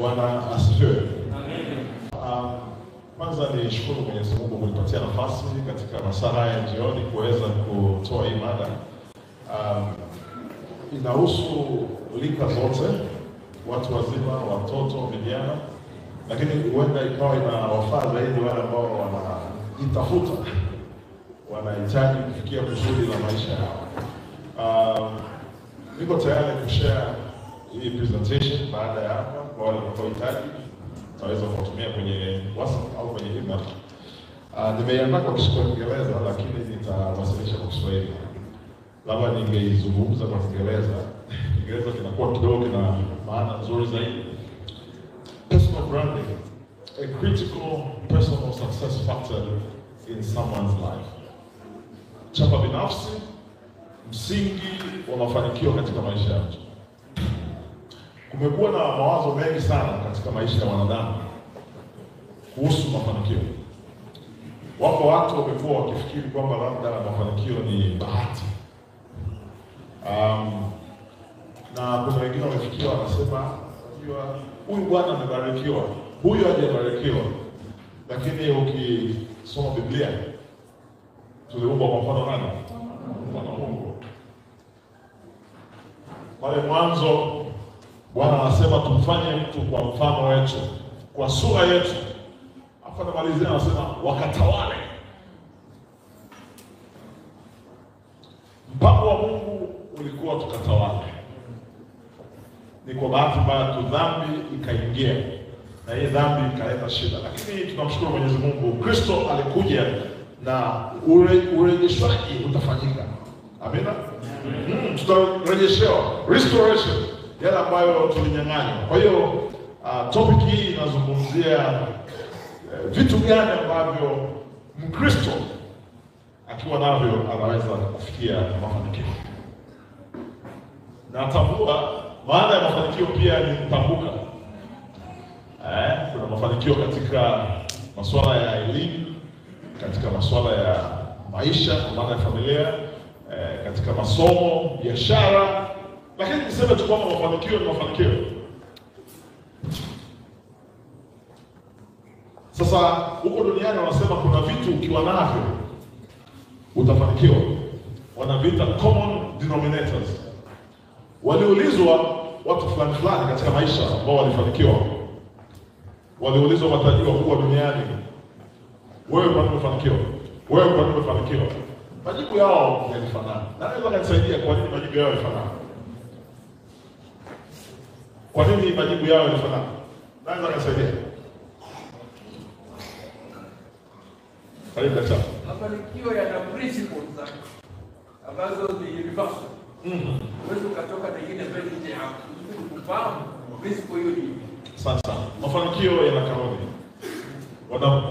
Bwana asifiwe. Amen. Kwanza ni shukuru Mwenyezi Mungu kunipatia nafasi katika masaa haya jioni kuweza kutoa hii mada. Inahusu rika zote, watu wazima, watoto, vijana, lakini huenda ikawa inawafaa zaidi wale ambao wanajitafuta, wanahitaji kufikia kusudi la maisha yao. Niko tayari kushare hii presentation baada ya hapa kwa wale watakaohitaji. Naweza kutumia kwenye WhatsApp au kwenye email. Nimeiandaa kwa Kiingereza lakini nitawasilisha kwa Kiswahili. Labda ningeizungumza kwa Kiingereza. Kiingereza kinakuwa kidogo kina maana nzuri zaidi. Personal branding, a critical personal success factor in someone's life. Chapa binafsi, msingi wa mafanikio katika maisha ya mtu. Kumekuwa na mawazo mengi sana katika maisha ya wanadamu kuhusu mafanikio. Wapo watu wamekuwa wakifikiri kwamba labda mafanikio ni bahati. Na kuna wengine wamefikiwa wanasema huyu bwana amebarikiwa, huyu hajabarikiwa. Lakini ukisoma Biblia, tuliumbwa kwa mfano nani? Mfano wa Mungu. Pale mwanzo Bwana anasema tumfanye mtu kwa mfano wetu, kwa sura yetu. Hapa namalizia anasema wakatawale. Mpango wa Mungu ulikuwa tukatawale. Ni kwa bahati mbaya tu dhambi ikaingia, na hii dhambi ikaleta shida. Lakini tunamshukuru Mwenyezi Mungu, Kristo alikuja na urejeshwaji utafanyika. Amina. Tutarejeshewa, restoration yale ambayo tulinyang'anywa. Kwa hiyo topic hii inazungumzia vitu gani ambavyo Mkristo akiwa navyo anaweza kufikia mafanikio. Na tambua maana ya mafanikio pia ni kutambuka. Kuna mafanikio katika masuala ya elimu, katika masuala ya maisha, kwa maana ya familia, katika masomo, biashara. Lakini niseme tu kwamba mafanikio ni mafanikio. Sasa huko duniani wanasema kuna vitu ukiwa navyo utafanikiwa. Wanaviita common denominators. Waliulizwa watu fulani katika maisha ambao walifanikiwa. Waliulizwa matajiri wakubwa duniani, wewe kwa nini umefanikiwa? Wewe kwa nini umefanikiwa? Majibu yao yalifanana. Na naweza kunisaidia kwa nini majibu yao yalifanana? Kwa nini majibu yao yalifanana? Naweza kunisaidia? Karibu daktari. Mafanikio yana principles ambazo ni universal. Wewe ukatoka na nyingine mbele nje hapo. Kufahamu principle hiyo ni. Sasa mafanikio yana kanuni.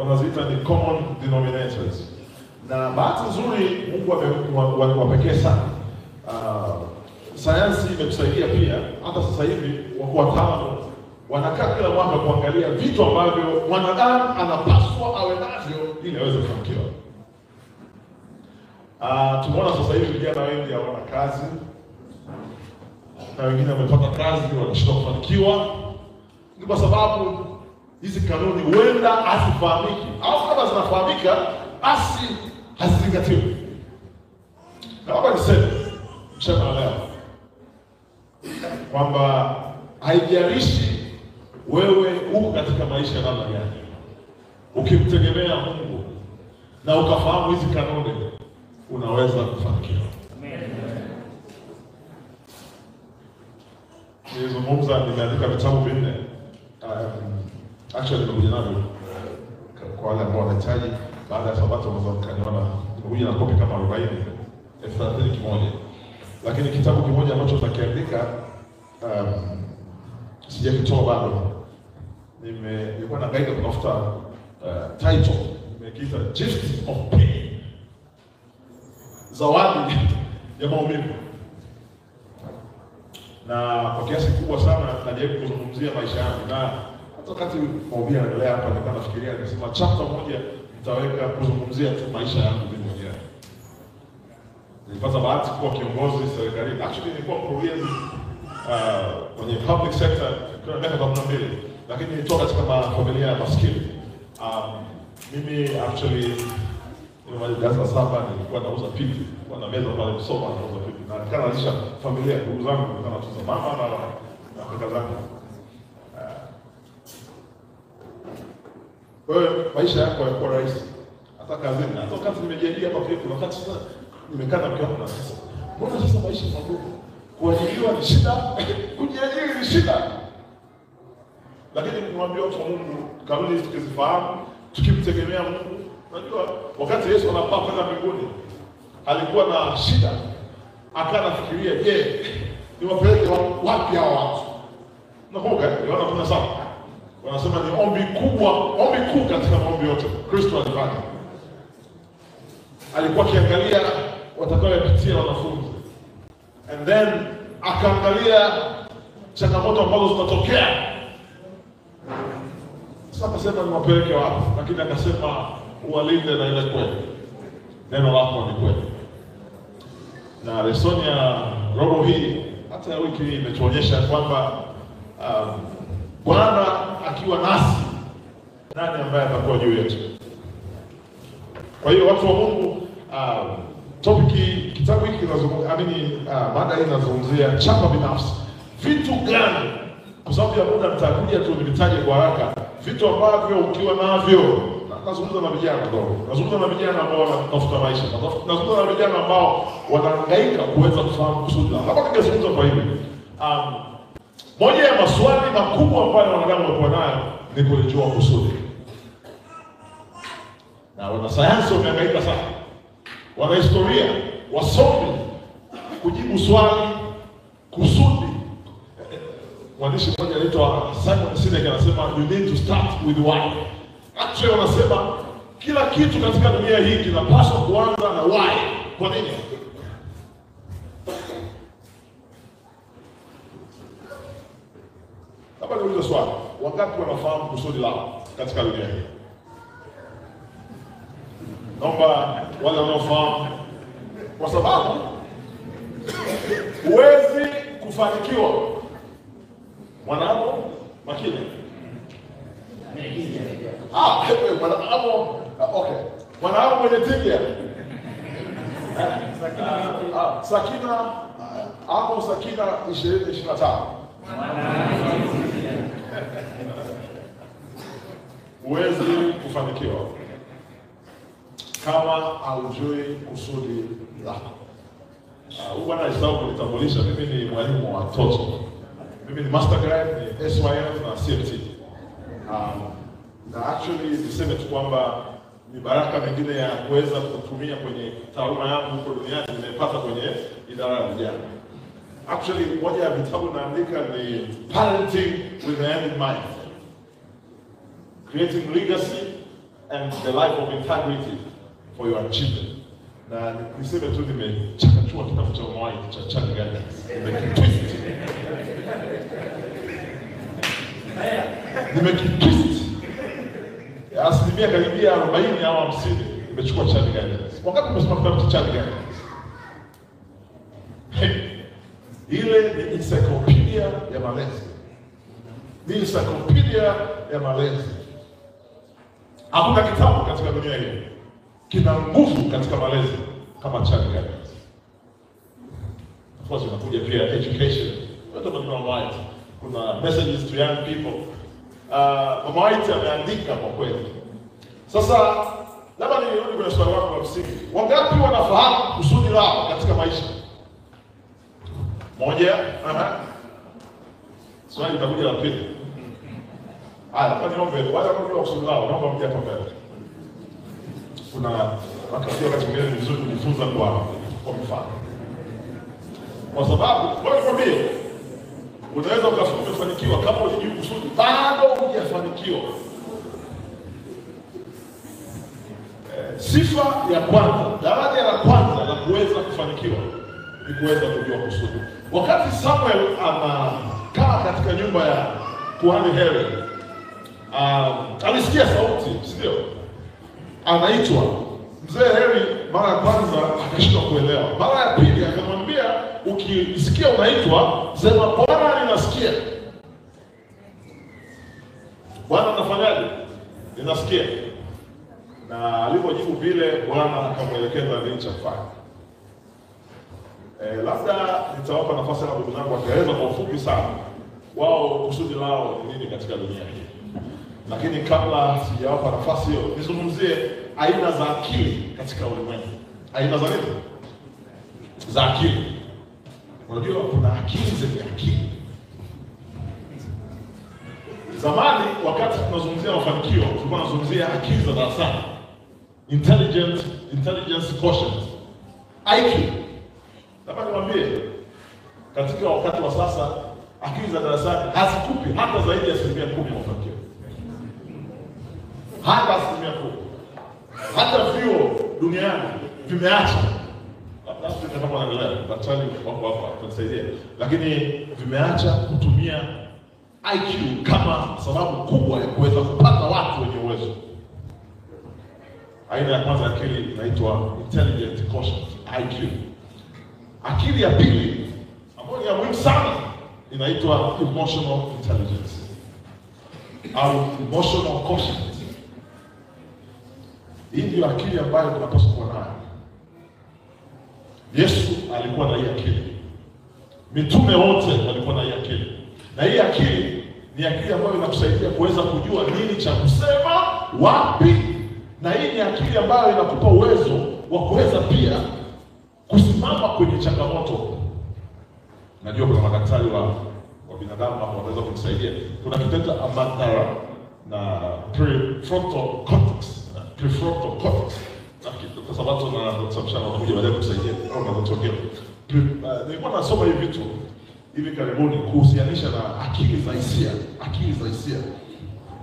Wanaziita ni common denominators. Na bahati nzuri Mungu wa pekee sana. Sayansi imetusaidia pia. Hata sasa hivi wataalamu wanakaa kila mwaka kuangalia vitu ambavyo mwanadamu anapaswa awe navyo ili aweze kufanikiwa. Tumeona sasa hivi vijana wengi hawana kazi, na wengine wamepata kazi wanashindwa kufanikiwa. Ni kwa sababu hizi kanuni huenda hazifahamiki, au kama zinafahamika basi hazizingatiwi. Na hapa niseme mchana leo kwamba haijalishi wewe uko katika maisha namna gani, ukimtegemea Mungu na ukafahamu hizi kanuni, unaweza kufanikiwa. Nilizungumza, nimeandika vitabu vinne. Actually nimekuja navyo kwa wale ambao wanahitaji. Baada ya Sabato unaweza kaniona nimekuja na kopi kama 40, 30 kimoja. Lakini kitabu kimoja ambacho nitakiandika sijakitoa bado. Nilikuwa na guide kutafuta title. Nimekiita Gift of Pain. Zawadi ya maumivu. Na kwa kiasi kubwa sana najaribu kuzungumzia maisha yangu. Na hata wakati mahubiri yanaendelea hapa nilikuwa nafikiria nikasema chapter moja nitaweka kuzungumzia tu maisha yangu mimi mwenyewe. Nilipata bahati kuwa kiongozi serikalini. Actually nilikuwa mkurugenzi kwenye public sector kwa miaka 12. lakini nilitoka katika familia ya maskini. Mimi actually darasa 7 nilikuwa nauza pipi, nilikuwa na meza pale Msoma nauza pipi, na nikawa nalisha familia, ndugu zangu, nilikuwa natuza mama na kaka zangu. Kwa hiyo maisha yako yalikuwa rahisi, hata kazini, hata wakati nimejiajiri hapa pia kuna wakati sasa nimekaa na mke wangu na sasa, mbona sasa maisha magumu? Kuajiriwa ni shida, kujiajiri ni shida. Lakini nimwambia watu wa Mungu, kanuni tukizifahamu, tukimtegemea Mungu. Unajua wakati Yesu anapaa kwenda mbinguni, alikuwa na shida. Akanafikiria, je, niwapeleke wapi hao watu? Nakumbuka, Yohana 17. Wanasema ni ombi kubwa, ombi kuu katika maombi yote Kristo alifanya. Alikuwa akiangalia watakaopitia wanafunzi. And then akaangalia changamoto ambazo zitatokea. Sasa akasema niwapeleke wapi? Lakini akasema uwalinde na ile kweli. Neno lako ni kweli. Na lesoni ya robo hii hata wiki hii imetuonyesha kwamba Bwana akiwa nasi, nani ambaye atakuwa juu yetu? Kwa hiyo watu wa Mungu, kitabu hiki kinazungumzia, mada hii inazungumzia chapa binafsi. Vitu gani? Kwa sababu ya muda nitakuja tu nivitaje kwa haraka. Vitu ambavyo ukiwa navyo, nazungumza na vijana ndogo. Nazungumza na vijana ambao wanatafuta maisha. Nazungumza na vijana ambao wanahangaika kuweza kufahamu kusudi. Hapa ningezungumza kwa hivi. Moja ya maswali makubwa ambayo wanadamu wanakuwa nayo ni kulijua kusudi. Na wanasayansi wamehangaika sana. Wanahistoria, wasomi kujibu swali kusudi. Mwandishi mmoja anaitwa Simon Sinek anasema you need to start with why. Actually wanasema kila kitu katika dunia hii kinapaswa kuanza na why. Kwa nini? Hapa ni swali. Wangapi wanafahamu kusudi lao katika dunia hii? Naomba wale wanaofahamu, kwa sababu huwezi kufanikiwa mwanadamu makini. Mwanadamu mwenye tija. Sakina hapo, Sakina 20-25. Huwezi kufanikiwa kama haujui kusudi lako. Huyu bwana alisahau kunitambulisha, mimi ni mwalimu wa watoto. Mimi ni master grade, ni SYM na CMT. Na actually niseme tu kwamba ni baraka nyingine ya kuweza kutumia kwenye taaluma yangu huko duniani nimepata kwenye idara ya vijana. Actually moja ya vitabu naandika ni Parenting with the End in Mind. Creating Legacy and the Life of Integrity for your children. Na niseme tu nimechakachua kitabu cha White cha Charlie Gardner. Nimekitwist. Asilimia karibia 40 au 50 nimechukua Charlie Gardner. Wakati nimesoma kitabu cha Charlie Gardner, ile ni encyclopedia ya malezi. Ni encyclopedia ya malezi. Hakuna kitabu katika dunia hii kina nguvu katika malezi kama Charlie Gardner. Of course, unakuja pia education. Watu wanasema White, kuna messages to young people. Mama White ameandika kwa kweli. Sasa labda nirudi kwenye swali lako la msingi. Wangapi wanafahamu kusudi lao katika maisha? Moja, swali litakuja la pili. Kwa niombe wale ambao kusudi lao, naomba mje hapa mbele. Kuna wakati mwingine ni vizuri kujifunza kwa mfano. Kwa sababu wewe kwambie unaweza ukafanikiwa kama unajui kusudi bado hujafanikiwa. Sifa ya kwanza, daraja la kwanza la kuweza kufanikiwa ni kuweza kujua kusudi. Wakati Samuel anakaa katika nyumba ya kuhani Heli, alisikia sauti, si ndio? Anaitwa. Mzee Heli mara ya kwanza akashindwa kuelewa. Mara ya pili akamwambia, ukisikia unaitwa, sema Bwana ninasikia. Bwana anafanyaje? Ninasikia. Na alipojibu vile, Bwana akamwelekeza nini cha kufanya. Labda nitawapa nafasi na ndugu zangu wataeleza kwa ufupi sana wao kusudi lao ni nini katika dunia hii. Lakini kabla sijawapa nafasi hiyo, nizungumzie aina za akili katika ulimwengu. Aina za nini? Za akili. Unajua kuna akili zenye akili. Zamani wakati tunazungumzia mafanikio, tulikuwa tunazungumzia akili za darasani. Intelligence quotient. IQ. Labda niwaambie, katika wakati wa sasa akili za darasani hazikupi hata zaidi ya 10% ya mafanikio. Hata 10%. Hata vyuo duniani vimeacha. Labda kama wanaendelea, daktari wako hapa tutasaidia. Lakini vimeacha kutumia IQ kama sababu kubwa ya kuweza kupata watu wenye uwezo. Aina ya kwanza akili inaitwa intelligent quotient, IQ. Akili ya pili ambayo ni ya muhimu sana inaitwa emotional intelligence au emotional quotient. Hii ndio akili ambayo tunapaswa kuwa nayo. Yesu alikuwa na hii akili. Mitume wote walikuwa na hii akili. Na hii akili ni akili ambayo inakusaidia kuweza kujua nini cha kusema wapi. Na hii ni akili ambayo inakupa uwezo wa kuweza pia kusimama kwenye changamoto. Najua kuna madaktari wa binadamu hapo wanaweza kunisaidia. Kuna kitu cha amygdala na prefrontal cortex. Prefrontal cortex. Kwa sababu tunasababisha wanakuja baadaye kusaidia au wanatokea. Nilikuwa nasoma hivi vitu hivi karibuni kuhusianisha na akili za hisia,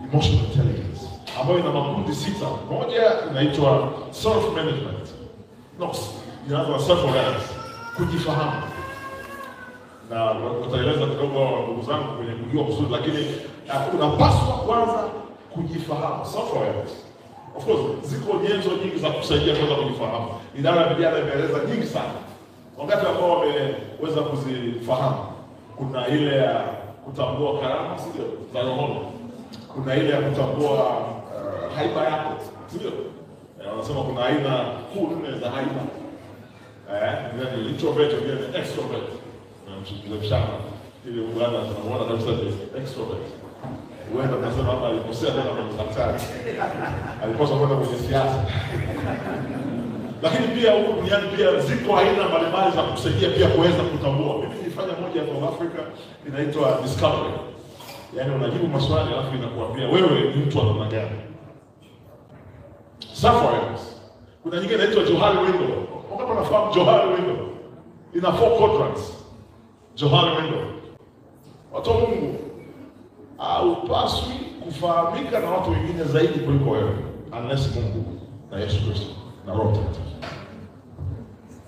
emotional intelligence, ambayo ina makundi 6. Moja inaitwa self management. Inaanza na self awareness, kujifahamu. Na nitaeleza kidogo ndugu zangu kwenye kujua kusudi, lakini unapaswa kwanza kujifahamu, self awareness. Of course, ziko nyenzo nyingi za kusaidia kuweza kujifahamu. Idara ya vijana imeeleza nyingi sana. Wakati ambao wameweza kuzifahamu, kuna ile ya kutambua karama, sio za roho. Kuna ile ya kutambua haiba yako, sio? Wanasema kuna aina kuu 4 za haiba. Ni introvert, ni extrovert. Na mshana ile bwana tunamuona kabisa ni extrovert. Wewe unasema hapa alikosea tena kwa daktari. Alikosa kwenda kwenye siasa. Lakini pia huko duniani pia ziko aina mbalimbali za kusaidia pia kuweza kutambua. Mimi nilifanya moja kwa Afrika inaitwa discovery. Yaani unajibu maswali alafu inakuambia wewe ni mtu wa namna gani. Self-awareness. Kuna nyingine inaitwa Johari window. Wakati unafahamu Johari window ina 4 quadrants. Johari window. Watu wa Mungu haupaswi kufahamika na watu wengine zaidi kuliko wewe, unless Mungu na Yesu Kristo na Roho Mtakatifu.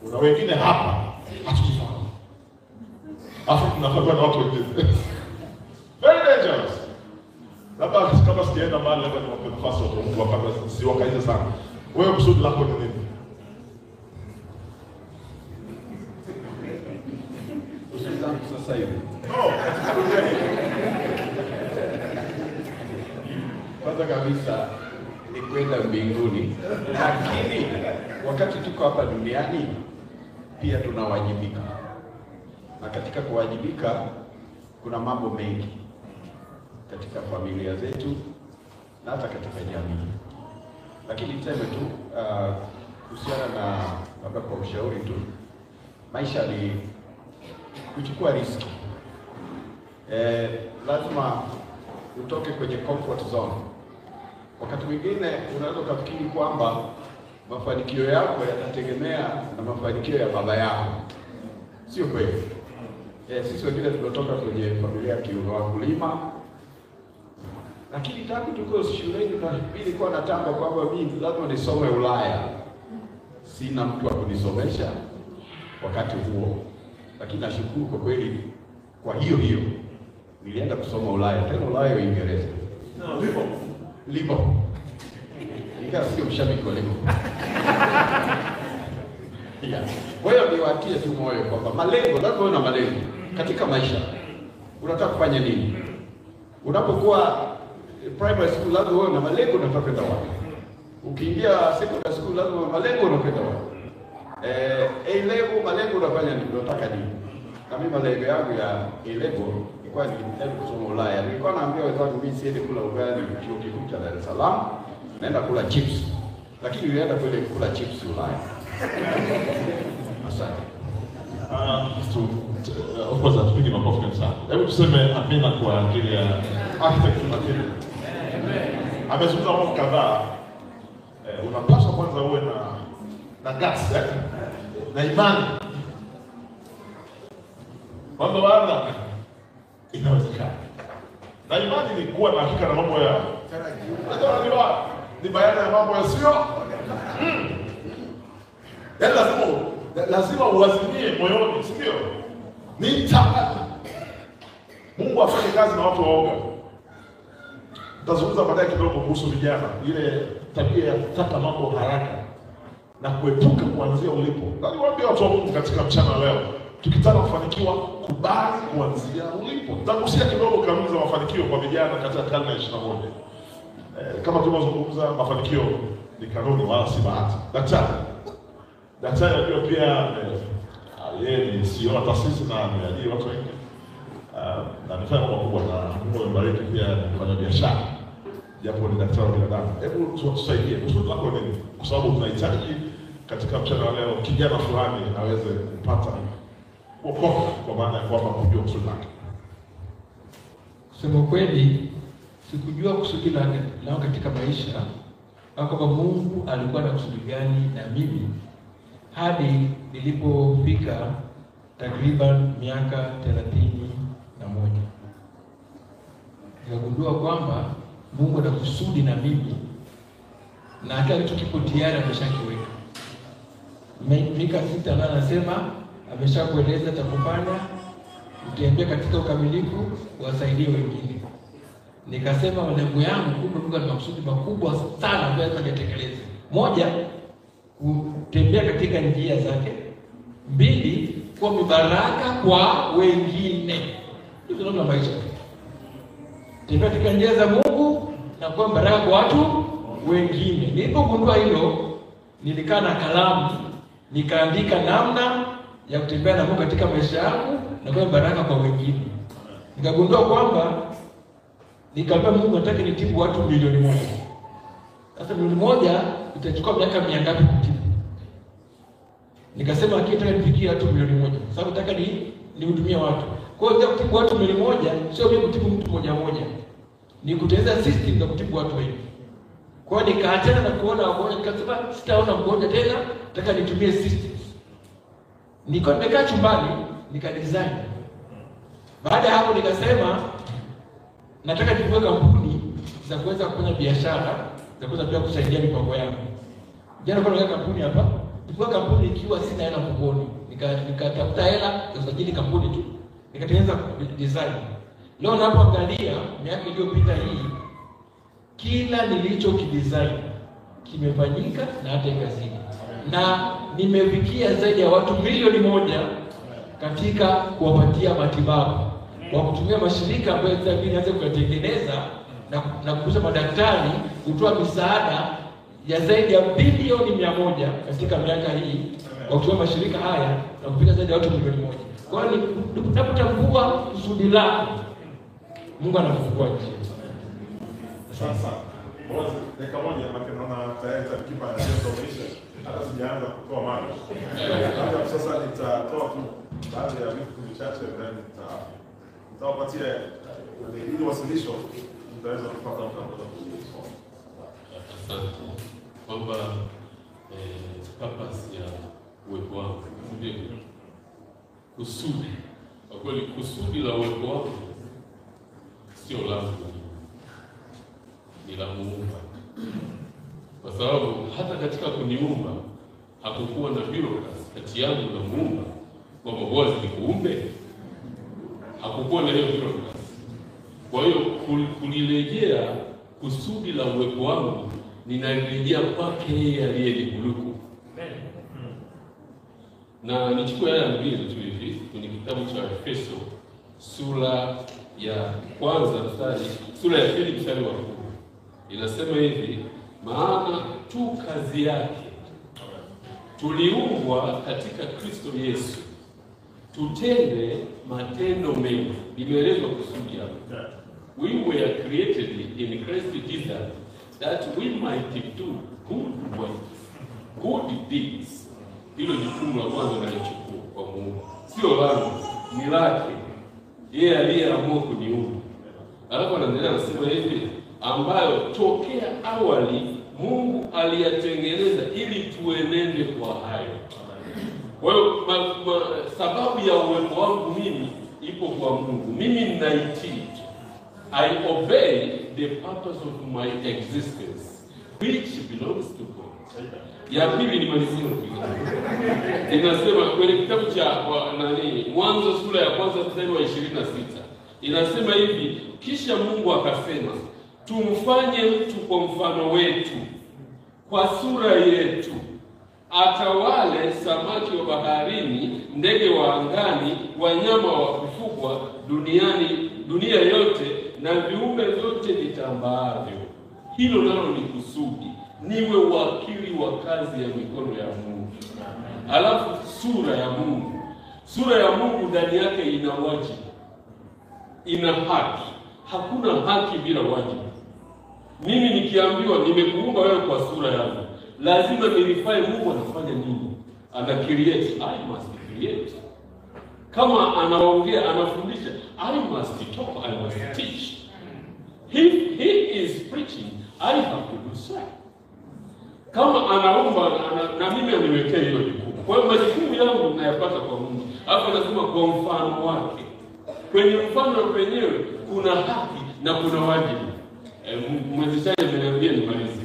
Kuna wengine hapa hatujifahamu, afu tunafanya na watu wengine. Very dangerous. Labda kama sijaenda mahali labda niwape nafasi watu wa Mungu wakati siwakaiza sana. Wewe kusudi lako ni nini? Usizangu sasa hivi. Kwanza kabisa ni kwenda mbinguni, lakini wakati tuko hapa duniani pia tunawajibika. Na katika kuwajibika kuna mambo mengi katika familia zetu na hata katika jamii. Lakini niseme tu kuhusiana na labda kwa ushauri tu, maisha ni kuchukua riski. Lazima utoke kwenye comfort zone. Wakati mwingine unaweza kufikiri kwamba mafanikio yako yatategemea na mafanikio ya baba yako. Sio kweli. Sisi wengine tunatoka kwenye familia ya wakulima. Lakini tangu tuko shuleni nilikuwa nataka kwamba mimi lazima nisome Ulaya. Sina mtu wa kunisomesha wakati huo. Lakini nashukuru kwa kweli kwa hiyo nilienda kusoma Ulaya, tena Ulaya Uingereza. Lipo. Ingawa sio mshabiki wa Lipo. Kwa hiyo niwatie tu moyo kwamba malengo, lazima uwe na malengo katika maisha. Unataka kufanya nini? Unapokuwa primary school lazima uwe na malengo unataka kwenda wapi. Ukiingia secondary school lazima uwe na malengo unakwenda wapi. A level malengo unafanya nini? Unataka nini? Kama malengo yangu ya A level ilikuwa ni kusoma Ulaya. Nilikuwa naambia wenzangu mimi siende kula ugali chuo kikuu cha Dar es Salaam, naenda kula chips. Lakini nilienda kula chips Ulaya. Asante. Of course, hatupigi makofi sana. Hebu tuseme amina kwa ajili ya architect Makini. Amezungumza mambo kadhaa. Unapaswa kwanza uwe na guts, na imani. Mambo bwana inawezekana. Na imani ni kuwa na hakika na mambo ya ni bayana ya mambo yasiyo. Lazima uazimie moyoni, si ndio? Mungu afanye kazi na watu waoga. Tutazungumza baadaye kidogo kuhusu vijana, ile tabia ya kutaka mambo haraka na kuepuka kuanzia ulipo. Na niwaambie watu wa Mungu katika mchana leo, tukitaka kufanikiwa, kubali kuanzia ulipo. Tutagusia kidogo kanuni za mafanikio kwa vijana katika karne ya 21. Kama tulivyozungumza, mafanikio ni kanuni wala si bahati. Daktari anajua pia yeye ni CEO wa taasisi na ameajiri watu wengi. Na amefanya mambo makubwa na Mungu ambariki pia kufanya biashara. Japo ni daktari wa binadamu. Hebu tusaidie. Kusudi lako nini? Kwa sababu tunahitaji katika mchana leo kijana fulani aweze kupata wokovu kwa maana ya kwamba kujua kusudi lake. Kusema kweli, sikujua kusudi langu katika maisha au kwamba Mungu alikuwa na kusudi gani na mimi hadi nilipofika takriban miaka 31. Nikagundua kwamba Mungu ana kusudi na mimi na hata kitu kipo tayari ameshakiweka. Mika 6:8 anasema ameshakueleza cha kufanya, utembee katika ukamilifu, wasaidie wengine. Nikasema malengo yangu kumbe Mungu ana makusudi makubwa sana ambayo atatekeleza. Moja, kutembea katika njia zake. 2, kuwa mibaraka kwa wengine. Hizo ndio maisha. Tembea katika njia za Mungu na kuwa baraka kwa watu wengine. Nilipogundua hilo, nilikaa na kalamu, nikaandika namna ya kutembea na Mungu katika maisha yangu na kuwa baraka kwa wengine. Nikagundua kwamba nikamwambia Mungu nataka nitibu watu 1,000,000. Sasa 1,000,000 itachukua miaka mingapi kutibu? Nikasema nataka nifikie watu 1,000,000 sababu nataka nihudumie watu. Kwa hiyo kutibu watu 1,000,000 sio mimi kutibu mtu mmoja mmoja. Ni kutengeneza system za kutibu watu wengi. Kwa hiyo nikaachana na kuona wagonjwa, nikasema sitaona mgonjwa tena, nataka nitumie systems. Niko nimekaa chumbani, nikadesign. Baada ya hapo nikasema nataka nifungue kampuni za kuweza kufanya biashara, za kuweza pia kusaidia mipango yangu. Jana kwa naweka kampuni hapa, nifungue kampuni ikiwa sina hela mfukoni. Nikatafuta hela ya kusajili kampuni tu. Nikatengeneza design. Leo napoangalia miaka iliyopita hii, kila nilichokidesign kimefanyika na hata ikazidi. Na nimefikia zaidi ya watu 1,000,000 katika kuwapatia matibabu kwa kutumia mashirika ambayo nianze kuyatengeneza na kukusha madaktari kutoa misaada ya zaidi ya bilioni 100 katika miaka hii kwa kutumia mashirika haya na kupita zaidi ya watu 1,000,000. Kwa hiyo tunapotambua kusudi lako, Mungu anafungua njia. Sasa basi dakika moja naona tayari takipa ya information hata sijaanza kutoa mada. Sasa nitatoa tu baadhi ya vitu vichache then nitawapatia ili wasilisho mtaweza kupata mtandao kusoma. Asante. Kwamba purpose ya uwepo wangu ndio kusudi. Kwa kweli kusudi la uwepo wangu sio langu, ni la Muumba. Kwa sababu hata katika kuniumba hakukuwa na bureaucracy kati yangu na Muumba kwamba Boaz nikuumbe, hakukuwa na hiyo bureaucracy. Kwa hiyo kulirejea kusudi la uwepo wangu, ninarejea kwake yeye aliyenikuluku. Na nichukue haya mbili tu hivi kwenye kitabu cha Efeso sura ya kwanza sura ya pili mstari wa 10 inasema hivi, maana tu kazi yake tuliumbwa katika Kristo Yesu tutende matendo mema. Limeelezwa kusudi hapo. We were created in Christ Jesus that we might do good works, good deeds. Hilo jukumu la kwanza nalichukua kwa Mungu, sio langu, ni lake. Yeye aliyeamua kuniumba. Alafu anaendelea anasema hivi, ambayo tokea awali Mungu aliyatengeneza ili tuenende kwa hayo. Kwa hiyo sababu ya uwepo wangu mimi ipo kwa Mungu. Mimi ninaitii. I obey the purpose of my existence which belongs to God. Ya pili ni malizio. Inasema kwenye kitabu cha Mwanzo sura ya kwanza mstari wa 26. Inasema hivi, kisha Mungu akasema, tumfanye mtu kwa mfano wetu, kwa sura yetu, atawale samaki wa baharini, ndege wa angani, wanyama wa kufugwa dunia yote na viumbe vyote vitambaavyo. Hilo nalo ni kusudi, niwe wakili wa kazi ya mikono ya Mungu. Alafu sura ya Mungu ndani yake ina wajibu, ina haki. Hakuna haki bila wajibu. Mimi nikiambiwa nimekuumba wewe kwa sura yangu, lazima nilifanye Mungu anafanya nini? Ana create, I must create. Kama anaongea, anafundisha, I must talk, I must teach. He is preaching, I have to do so. Kama anaomba na mimi aniwekea hiyo jukumu. Kwa hiyo majukumu yangu ninayapata kwa Mungu. Hapo anasema kwa mfano wake. Kwenye mfano wenyewe kuna haki na kuna wajibu. Mwezeshaji ameniambia nimalize.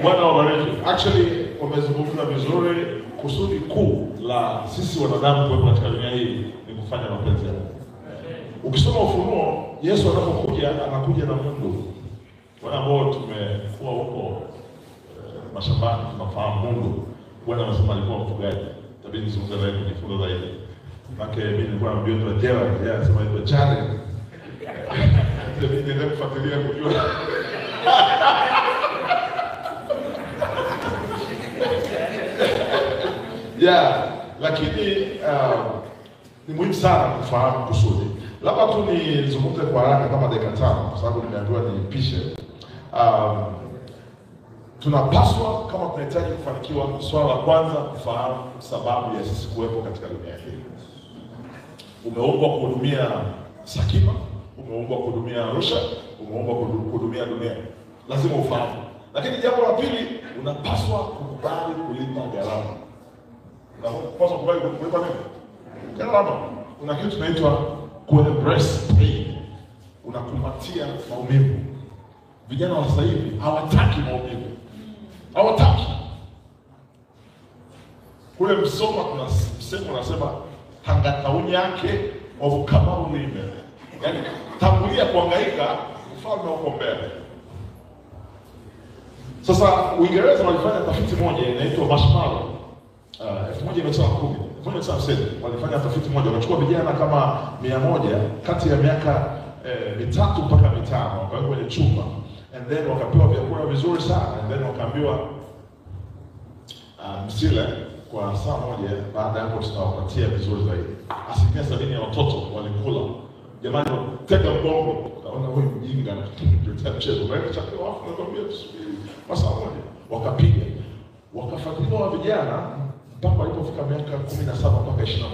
Bwana wabariki. Actually wamezungumza vizuri. Kusudi kuu la sisi wanadamu kuwepo katika dunia hii ni kufanya mapenzi ya Mungu. Ukisoma Ufunuo, Yesu anapokuja anakuja na Mungu. Wale ambao tumekuwa huko mashambani tunafahamu Mungu. Bwana anasema alikuwa mfugaji. Tabidi nizungumze zaidi, nifunze zaidi. Maana mimi nilikuwa na mjomba wa Gerald, yeye anasema yuko chale. Tabidi niende kufuatilia kujua. Lakini ni muhimu sana kufahamu kusudi. Labda tu nizungumze kwa haraka kama dakika 5 kwa sababu nimeambiwa nipishe. Tunapaswa kama tunahitaji kufanikiwa, swala la kwanza kufahamu sababu ya sisi kuwepo katika dunia hii. Umeumbwa kuhudumia Sakima, umeumbwa kuhudumia Arusha, umeumbwa kuhudumia dunia. Lazima ufahamu. Lakini jambo la pili, unapaswa kukubali kulipa gharama. Unapaswa kukubali kulipa nini? Gharama. Kuna kitu kinaitwa ku-embrace pain. Unakumbatia maumivu. Vijana wa sasa hivi hawataki maumivu. Hawataki. Kule Msoma kuna msemo unasema tangatauni yake ovukamaru nime. Yaani tangulia kuhangaika, ufalme uko mbele. Sasa Uingereza walifanya tafiti moja inaitwa Marshmallow 1910 walifanya tafiti moja, wakachukua vijana kama 100 kati ya miaka 3 mpaka 5 wakawekwa kwenye chumba and then wakapewa vyakula vizuri sana and then wakaambiwa msile kwa saa moja, baada ya hapo tutawapatia vizuri zaidi. 70% ya watoto walikula. Jamani, tega mgongo, naona wewe mjinga na kutetea mchezo. Wewe chakula wafu na kwambia tusubiri masaa moja. Wakapiga. Wakafuatiliwa vijana mpaka walipofika miaka 17 mpaka 21.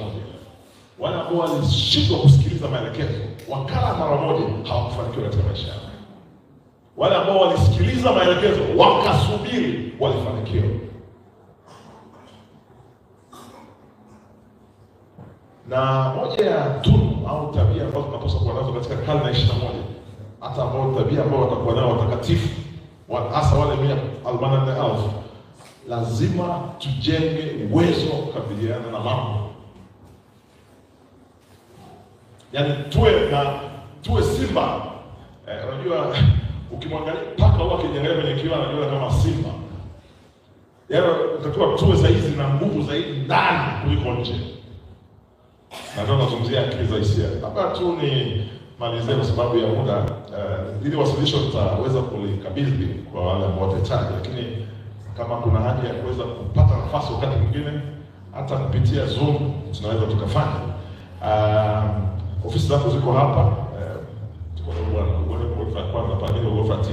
Wale ambao walishindwa kusikiliza maelekezo, wakala mara moja, hawakufanikiwa katika maisha yao. Wale ambao walisikiliza maelekezo, wakasubiri, walifanikiwa. Na moja ya tunu au tabia ambazo tunapaswa kuwa nazo katika karne ya 21, hata ambao tabia ambao watakuwa nao watakatifu, hasa wale 144,000, lazima tujenge uwezo kukabiliana na mambo. Yaani tuwe simba. Unajua ukimwangalia paka huwa akiangalia kwenye kioo anajiona kama simba. Yaani utakuwa tuwe zaidi na nguvu zaidi ndani kuliko nje. Na ndio nazungumzia akili za hisia. Hapa tu ni malizie kwa sababu ya muda, ili wasilisho tutaweza kulikabidhi kwa wale ambao watahitaji, lakini kama kuna haja ya kuweza kupata nafasi wakati mwingine hata kupitia Zoom tunaweza tukafanya. Ofisi zako ziko hapa, tuko na kwanza pale ndio ghorofa 9.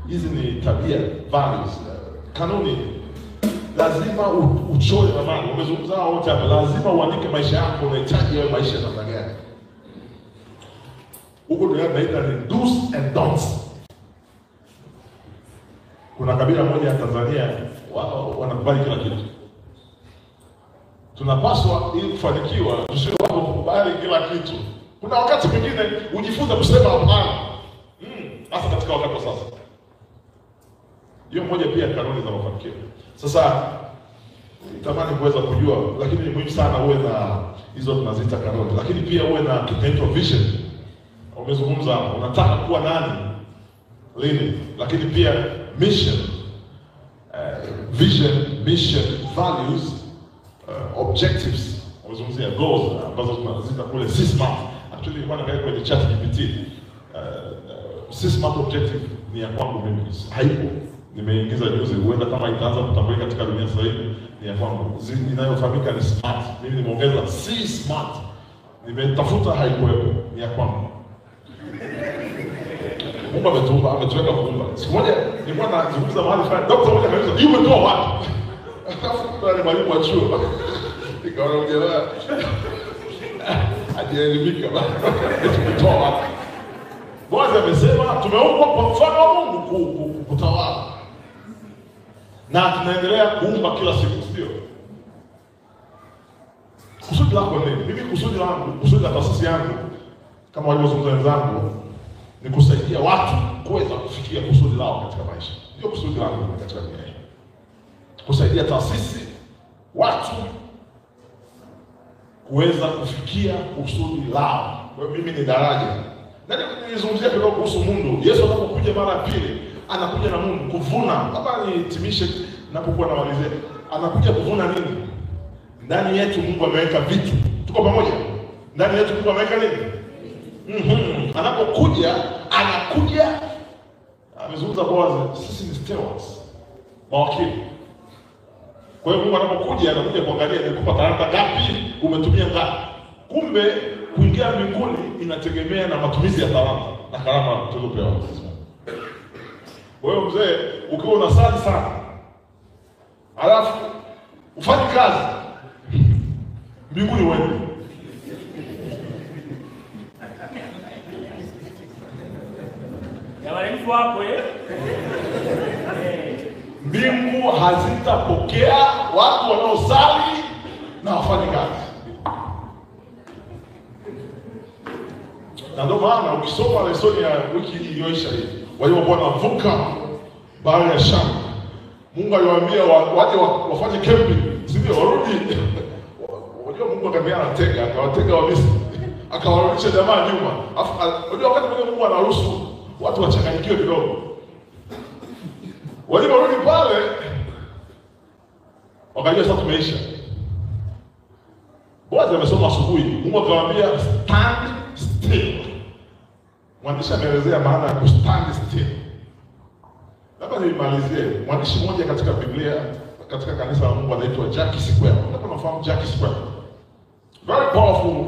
Hizi ni tabia, values, kanuni. Lazima uchore ramani. Umezungumza wote hapa, lazima uandike maisha yako, unahitaji wewe maisha namna gani. Huko ndio tunaita ni do's and don'ts. Kuna kabila moja ya Tanzania wanakubali kila kitu. Tunapaswa ili kufanikiwa tusiwe watu kukubali kila kitu. Kuna wakati mwingine ujifunze kusema hapana. Hasa katika wakati wa sasa. Hiyo moja pia kanuni za mafanikio. Sasa nitamani kuweza kujua, lakini ni muhimu sana uwe na hizo tunaziita kanuni, lakini pia uwe na kinaitwa vision. Umezungumza unataka kuwa nani lini, lakini pia mission, vision, mission, values, objectives. Umezungumzia goals ambazo tunaziita kule 6 months. Actually wanaangalia kwenye chat GPT. 6 month objective ni ya kwangu mimi, haipo. Nimeingiza juzi, huenda kama itaanza kutambulika katika dunia sasa hivi, ni ya kwangu. Inayofahamika ni smart. Mimi nimeongeza C smart. Nimetafuta haikuwepo, ni ya kwangu. Mungu ametuumba, ametuweka kuumba. Siku moja nilikuwa nazungumza mahali fulani, daktari mmoja akaniuliza, "Hiyo umetoa wapi?" Alafu ni mwalimu wa chuo. Nikaona mjela ajeelimika bana. Tumetoa wapi? Bwana amesema tumeumbwa kwa mfano wa Mungu kutawala. Na tunaendelea kuumba kila siku, sio? Kusudi lako ni mimi, kusudi langu, kusudi la taasisi yangu kama walivyozungumza wenzangu ni kusaidia watu kuweza kufikia kusudi lao katika maisha. Ndio kusudi langu katika dunia hii. Kusaidia taasisi, watu kuweza kufikia kusudi lao. Kwa hiyo mimi ni daraja. Na nilizungumzia kidogo kuhusu Mungu. Yesu anapokuja mara ya pili, anakuja na Mungu kuvuna. Hapa nihitimishe ninapokuwa namalizia. Anakuja kuvuna nini? Ndani yetu Mungu ameweka vitu. Tuko pamoja? Ndani yetu Mungu ameweka nini? Anapokuja, anakuja amezungumza kwa sisi ni stewards, mawakili. Kwa hiyo Mungu anapokuja, anakuja kuangalia nikupa talanta ngapi, umetumia ngapi. Kumbe kuingia mbinguni inategemea na matumizi ya talanta na karama tulizopewa. Kwa hiyo mzee, ukiwa unasali sana, alafu ufanye kazi, mbinguni wewe. Jamani mtu hapo Mbingu hazitapokea watu wanaosali na wafanye kazi. Na ndio maana ukisoma lesoni ya wiki iliyoisha hii, waliokuwa wanavuka bahari ya Shamu, Mungu aliwaambia waje wafanye camping, si ndio? Warudi. Unajua Mungu akamwambia anatega, akawatega Wamisri, akawarudisha jamaa nyuma. Unajua wakati mwingine Mungu anaruhusu watu wachanganyikiwe kidogo. Waliporudi pale, wakajua sasa tumeisha. Bwana amesoma asubuhi, Mungu akamwambia stand still. Mwandishi ameelezea maana ya stand still. Labda nimalizie. Mwandishi mmoja katika Biblia, katika kanisa la Mungu anaitwa Jackie Sikwela. Unafahamu Jackie Sikwela? Very powerful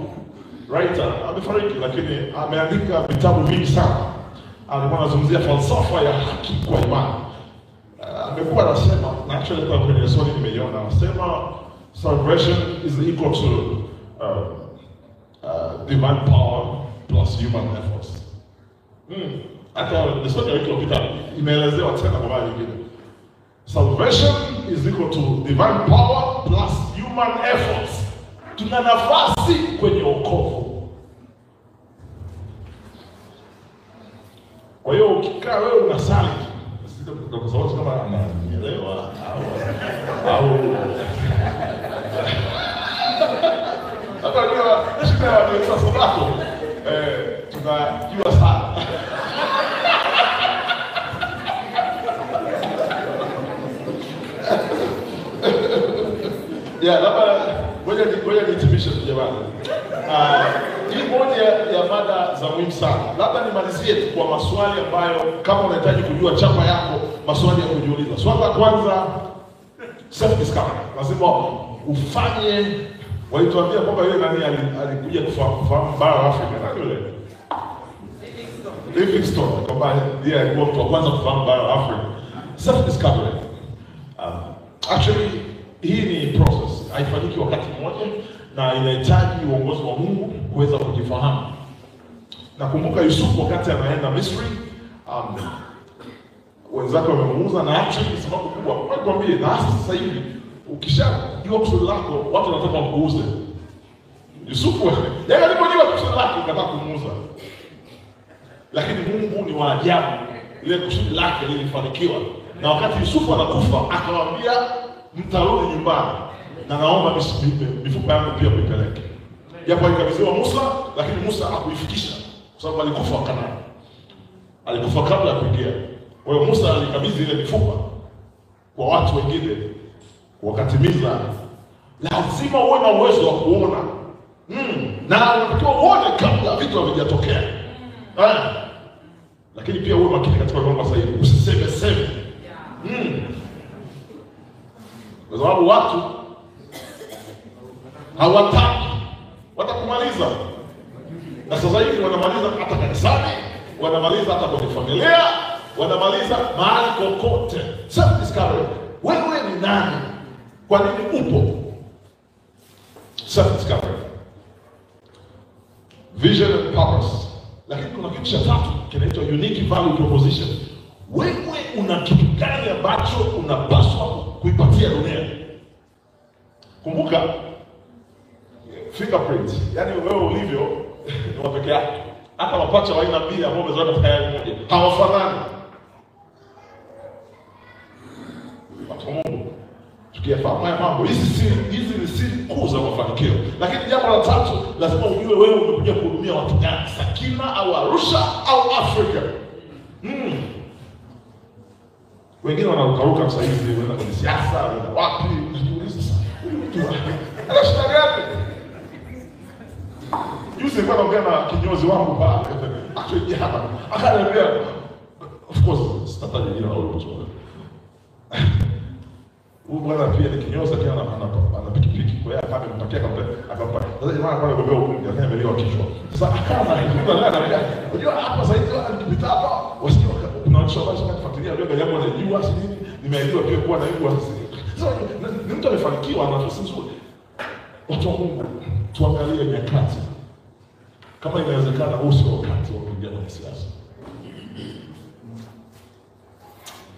writer. Amefariki lakini ameandika vitabu vingi sana. Alikuwa anazungumzia falsafa ya haki kwa imani. Amekuwa anasema, na actually kwa kwenye swali nimeiona, anasema salvation is equal to divine power plus human efforts. Hata swali iliyopita imeelezewa tena kwa mara nyingine. Salvation is equal to divine power plus human efforts. Tuna nafasi kwenye wokovu. Kwa hiyo ukikaa wewe unasali, kwa sababu kama ananielewa au hata ndio shida ya watu sabato tunajua sana. Labda ngoja nihitimishe tu jamani. mada za muhimu sana. Labda nimalizie tu kwa maswali ambayo kama unahitaji kujua chapa yako, maswali ya kujiuliza. Swali la kwanza, self discovery. Lazima ufanye, walituambia kwamba yule nani alikuja kufahamu bara la Afrika. Nani yule? Livingstone, kwamba ndiye alikuwa mtu wa kwanza kufahamu bara la Afrika. Self discovery. Actually hii ni process. Haifanyiki wakati mmoja na inahitaji uongozi wa Mungu kuweza kujifahamu. Nakumbuka Yusufu wakati anaenda Misri, wenzake wamemuuza, na actually sababu kubwa wakwambie, na sasa hivi ukishajua kusudi lako watu wanataka wakuuze. Yusufu yeye alipojua kusudi lake akataka kumuuza, lakini Mungu ni wa ajabu, ile kusudi lake lilifanikiwa. Na wakati Yusufu anakufa akawaambia, mtarudi nyumbani na naomba mifupa yangu pia kuipeleke. Japo alikabidhiwa Musa, lakini Musa hakuifikisha kwa sababu alikufa Kanaani. Alikufa kabla ya kuingia. Kwa hiyo Musa alikabidhi ile mifupa kwa watu wengine wakatimiza. Lazima uwe na uwezo wa kuona. Na unatakiwa uone kabla vitu havijatokea. Lakini pia uwe makini katika mambo sasa hivi. Usiseme. Kwa sababu watu hawataki, watakumaliza. Na sasa hivi wanamaliza hata kanisani, wanamaliza hata kwenye familia, wanamaliza mahali kokote. Self discovery. Wewe ni nani? Kwa nini upo? Self discovery. Vision and purpose. Lakini kuna kitu cha tatu kinaitwa unique value proposition. Wewe una kitu gani ambacho unapaswa kuipatia dunia? Kumbuka fingerprint, yani wewe ulivyo ni wa peke yako. Hata mapacha wa aina mbili ambao wamezoea tayari moja hawafanani. Watu wa Mungu, tukiyafahamu haya mambo, hizi ni siri kuu za mafanikio. Lakini jambo la tatu, lazima ujue wewe umekuja kuhudumia watu gani, Sakina au Arusha au Afrika. Wengine wanarukaruka sasa hivi, wanaenda kwenye siasa, wanaenda wapi? Unajiuliza sasa, huyu mtu ana shida gani? Juzi nilikuwa naongea na kinyozi wangu pale, actually jana, akaniambia, of course sitataja jina la mtu. Huyu bwana pia ni kinyozi, lakini ana pikipiki, kwa hiyo akampatia akampa. Sasa jamaa anakuwa anagombea ukungu, lakini ameliwa kichwa. Sasa akaanza kujibu na ananiambia, unajua hapa sasa hivi nikipita hapa, wasio kuna watu ambao wanafuatilia leo gari yangu wanajua si nini, nimeahidiwa pia kuwa na hiyo asili. Sasa ni mtu amefanikiwa na nafasi nzuri. Watu wa Mungu, tuangalie nyakati. Kama inawezekana huu sio wakati wa kuingia kwenye siasa.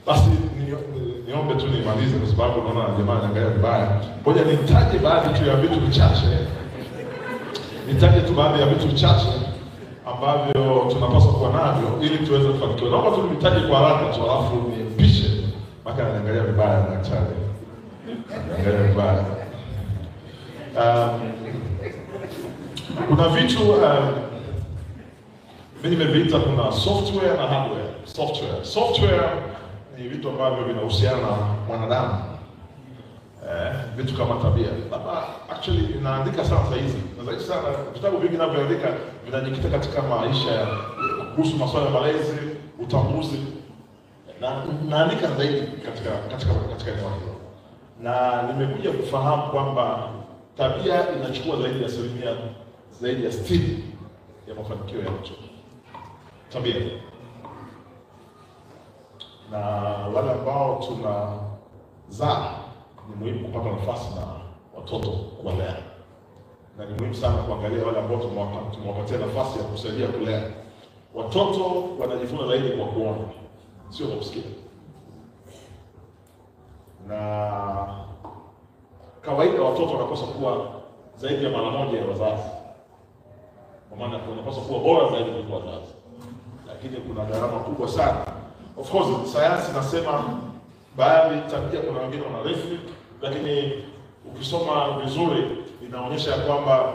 Basi niombe tu nimalize kwa sababu naona jamaa anaangalia vibaya. Ngoja nitaje baadhi tu ya vitu vichache. Nitaje tu baadhi ya vitu vichache ambavyo tunapaswa kuwa navyo ili tuweze kufanikiwa. Naomba tu nitaje kwa haraka tu alafu nipishe. Maka anaangalia vibaya na daktari. Anaangalia vibaya. Kuna vitu mimi nimeviita kuna software na hardware. Software ni vitu ambavyo vinahusiana na mwanadamu. Vitu kama tabia. Labda actually naandika sana saa hizi. Na zaidi sana vitabu vingi ninavyoandika vinajikita katika maisha ya kuhusu masuala ya malezi, utambuzi. Na naandika zaidi katika eneo hilo. Na nimekuja kufahamu kwamba tabia inachukua zaidi ya 60 ya mafanikio ya mtu. Tabia. Na wale ambao tunazaa ni muhimu kupata nafasi na watoto kuwalea. Na ni muhimu sana kuangalia wale ambao tumewapatia nafasi ya kusaidia kulea. Watoto wanajifunza zaidi kwa kuona, sio kwa kusikia. Na kawaida watoto wanapaswa kuwa zaidi ya mara moja ya wazazi. Kwa maana wanapaswa kuwa bora zaidi kuliko wazazi. Lakini kuna gharama kubwa sana. Of course, sayansi nasema baadhi tabia kuna wengine wanarithi, lakini ukisoma vizuri inaonyesha ya kwamba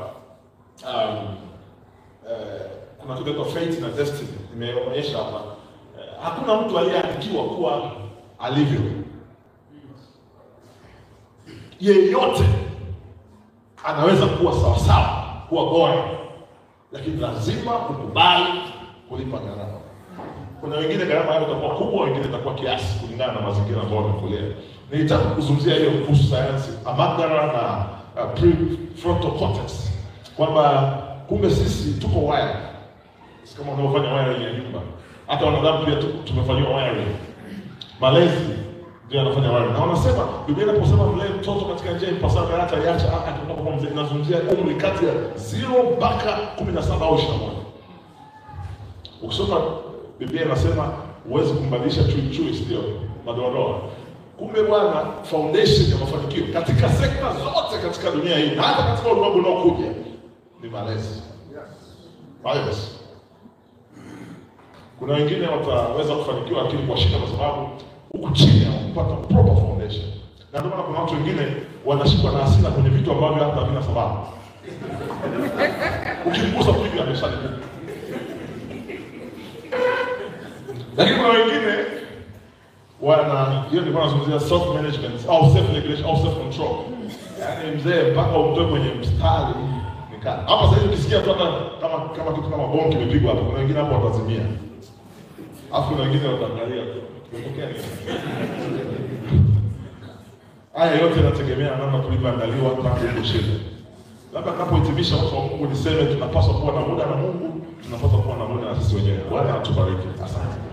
kuna kitu kinaitwa fate na destiny. Nimeonyesha hapa. Hakuna mtu aliyeandikiwa kuwa alivyo. Yeyote anaweza kuwa sawa, kuwa bora. lakini lazima ukubali kulipa gharama. Kuna wengine gharama yao itakuwa kubwa, wengine itakuwa kiasi kulingana na mazingira ambayo wamekulia. Nilitaka kuzungumzia hiyo kuhusu sayansi amygdala na prefrontal cortex, kwamba kumbe sisi tuko wired kama unaofanya wiring ya nyumba. Hata wanadamu pia tumefanywa wiring. Malezi ndio yanafanya wiring. Na wanasema Biblia inaposema mlee mtoto katika njia ipasavyo hata iacha atakapokuwa mzee, inazungumzia umri kati ya 0 mpaka 17 au 21. Ukisoma Biblia inasema uweze kumbadilisha chui sio madoadoa. Kumbe bwana, foundation ya mafanikio katika sekta zote katika dunia hii na hata katika ulimwengu unaokuja ni malezi. Malezi. Kuna wengine wataweza kufanikiwa lakini kwa shida, kwa sababu huku chini hawapata proper foundation. Na ndio maana kuna watu wengine wanashikwa na hasira kwenye vitu ambavyo hata havina sababu. Ukimgusa piga ameshalipa. Lakini kuna wengine hiyo ndio wanazungumzia self management au self regulation au self control. Yaani mzee mpaka umtoe kwenye mstari nikaa. Hapa sasa hivi ukisikia tu hata kama kitu kama bomu kimepigwa hapo, kuna wengine hapo watazimia. Afu na wengine wataangalia tumetokea nini. Haya yote yanategemea namna tulivyoandaliwa tangu kushiriki. Labda tunapohitimisha watu wa Mungu niseme tunapaswa kuwa na muda na Mungu, tunapaswa kuwa na muda na sisi wenyewe. Bwana atubariki. Asante.